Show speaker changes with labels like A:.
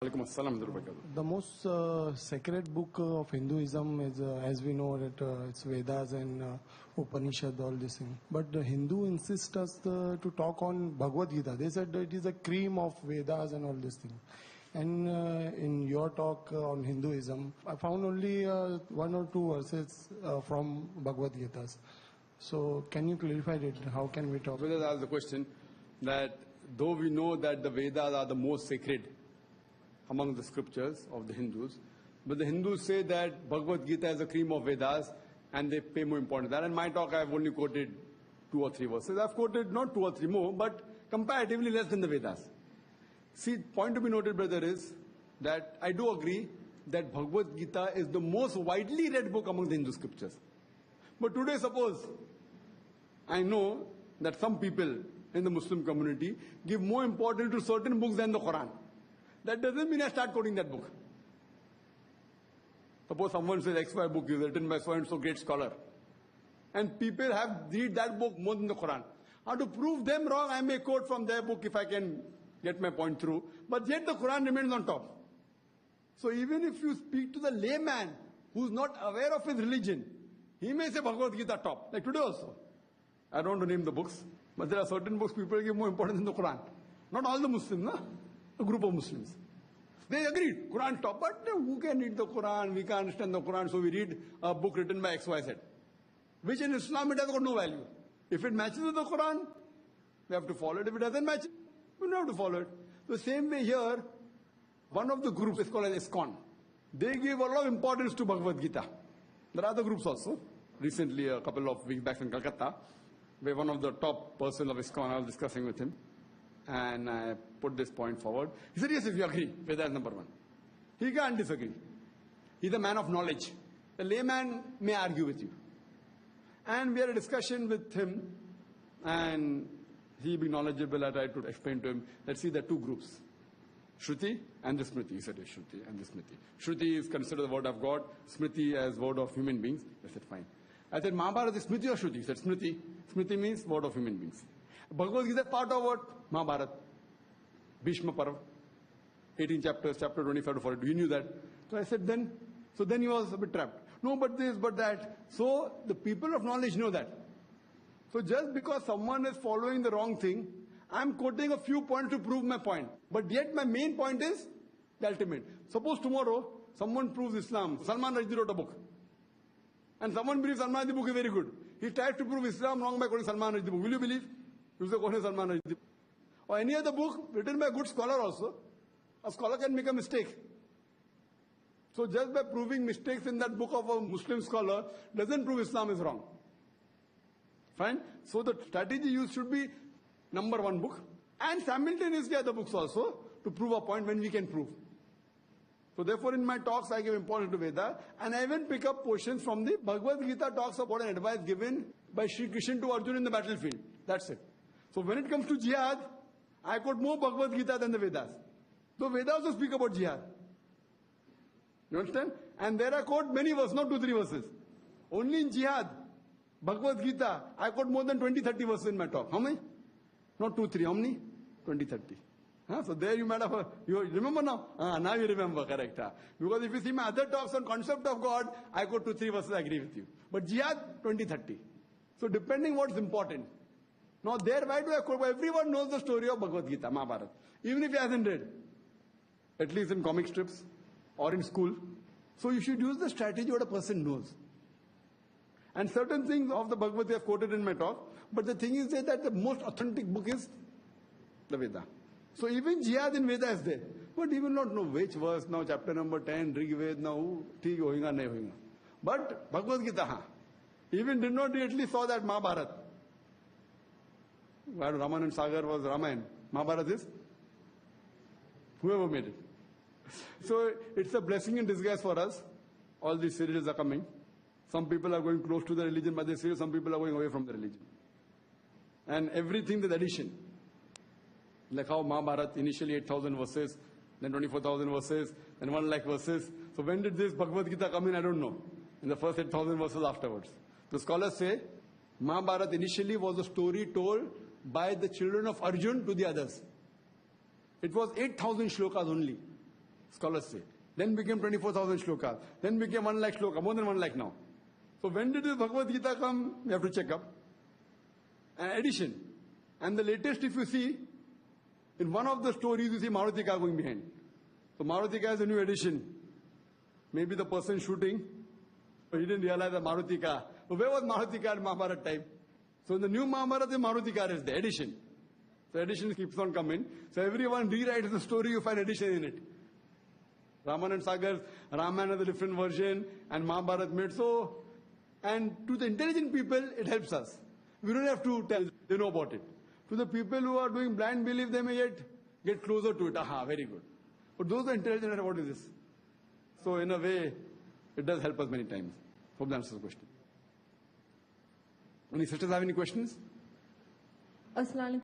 A: The most sacred book of Hinduism is, as we know, that it's Vedas and Upanishad, all this thing. But the Hindu insists us to talk on Bhagavad Gita. They said that it is the cream of Vedas and all this thing. And in your talk on Hinduism, I found only one or two verses from Bhagavad Gita. So can you clarify it? How can we talk?
B: Vedas asked the question that though we know that the Vedas are the most sacred among the scriptures of the Hindus, but the Hindus say that Bhagavad Gita is the cream of Vedas and they pay more importance to that. In my talk, I have only quoted 2 or 3 verses. I've quoted not 2 or 3 more, but comparatively less than the Vedas. See, point to be noted, brother, is that I do agree that Bhagavad Gita is the most widely read book among the Hindu scriptures. But today, suppose, I know that some people in the Muslim community give more importance to certain books than the Quran. That doesn't mean I start quoting that book. Suppose someone says XY book is written by so and so great scholar, and people have read that book more than the Quran. Now to prove them wrong, I may quote from their book if I can get my point through, but yet the Quran remains on top. So even if you speak to the layman who's not aware of his religion, he may say Bhagavad Gita top, like today also. I don't want to name the books, but there are certain books people give more importance than the Quran. Not all the Muslims, no? A group of Muslims. They agreed, Quran top, but who can read the Quran? We can't understand the Quran, so we read a book written by XYZ. Which in Islam it has got no value. If it matches with the Quran, we have to follow it. If it doesn't match, we don't have to follow it. The same way here, one of the groups is called as ISKCON. They give a lot of importance to Bhagavad Gita. There are other groups also. Recently, a couple of weeks back in Calcutta, where one of the top persons of ISKCON, I was discussing with him, and I put this point forward. He said, yes, if you agree, Veda is number 1. He can't disagree. He's a man of knowledge. The layman may argue with you. And we had a discussion with him, and he being knowledgeable, I tried to explain to him, let's see the 2 groups. Shruti and the Smriti. He said, yes, Shruti and the Smriti. Shruti is considered the word of God, Smriti as word of human beings. I said, fine. I said, Mahabharata is Smriti or Shruti? He said, Smriti. Smriti means word of human beings. Bhagavad Gita is part of what? Mahabharata. Bhishma Parv. 18 chapters, chapter 25 to 42. He knew that. So I said, then he was a bit trapped. No, but this, but that. So the people of knowledge know that. So just because someone is following the wrong thing, I'm quoting a few points to prove my point. But yet my main point is the ultimate. Suppose tomorrow someone proves Islam. Salman Rushdie wrote a book. And someone believes Salman Rushdie book is very good. He tries to prove Islam wrong by quoting Salman Rushdie book. Will you believe? You say quoting Salman Rushdie. Or any other book written by a good scholar also. A scholar can make a mistake. So just by proving mistakes in that book of a Muslim scholar doesn't prove Islam is wrong. Fine? So the strategy used should be number 1 book and simultaneously other books also to prove a point when we can prove. So therefore in my talks I give importance to Veda, and I even pick up portions from the Bhagavad Gita talks about an advice given by Sri Krishna to Arjuna in the battlefield. That's it. So when it comes to jihad, I quote more Bhagavad Gita than the Vedas. So Vedas also speak about jihad. You understand? And there I quote many verses, not 2-3 verses. Only in jihad, Bhagavad Gita, I quote more than 20-30 verses in my talk. How many? Not 2-3, how many? 20-30. So there you might have, you remember now? Now you remember, correct. Because if you see my other talks on concept of God, I quote 2-3 verses, I agree with you. But jihad, 20-30. So depending what's important. Now there, why do I quote? Everyone knows the story of Bhagavad Gita, Mahabharata. Even if he hasn't read. At least in comic strips or in school. So you should use the strategy what a person knows. And certain things of the Bhagavad Gita I have quoted in my talk. But the thing is that the most authentic book is the Veda. So even jihad in Veda is there. But he will not know which verse now, chapter number 10, Rig Ved, now, theek hoinga, nahi hoinga. But Bhagavad Gita, even did not directly saw that Mahabharata. Where Raman and Sagar was Ramayana. Mahabharata is whoever made it. So it's a blessing in disguise for us. All these series are coming. Some people are going close to the religion by this series, some people are going away from the religion. And everything is addition. Like how Mahabharata, initially 8,000 verses, then 24,000 verses, then 1 lakh verses. So when did this Bhagavad Gita come in? I don't know. In the first 8,000 verses afterwards. The scholars say, Mahabharata initially was a story told by the children of Arjun to the others. It was 8,000 shlokas only. scholars say. Then became 24,000 shlokas. Then became 1 lakh shloka, more than 1 lakh now. So when did the Bhagavad Gita come? We have to check up. An addition. And the latest, if you see, in one of the stories, you see Marutika going behind. So Marutika is a new addition. Maybe the person shooting, he didn't realize that Marutika. So where was Marutika at Mahabharata time? So in the new Mahabharata, the Marutika is the addition. So addition keeps on coming. So everyone rewrites the story, you find addition in it. Raman and Sagar, Ramayana has a different version, and Mahabharata made so. And to the intelligent people, it helps us. We don't have to tell, they know about it. To the people who are doing blind belief, they may yet get closer to it. Aha, very good. But those who are intelligent, what is this? So in a way, it does help us many times. Hope that answers the question. Any sisters have any questions?
C: Assalamu alaikum.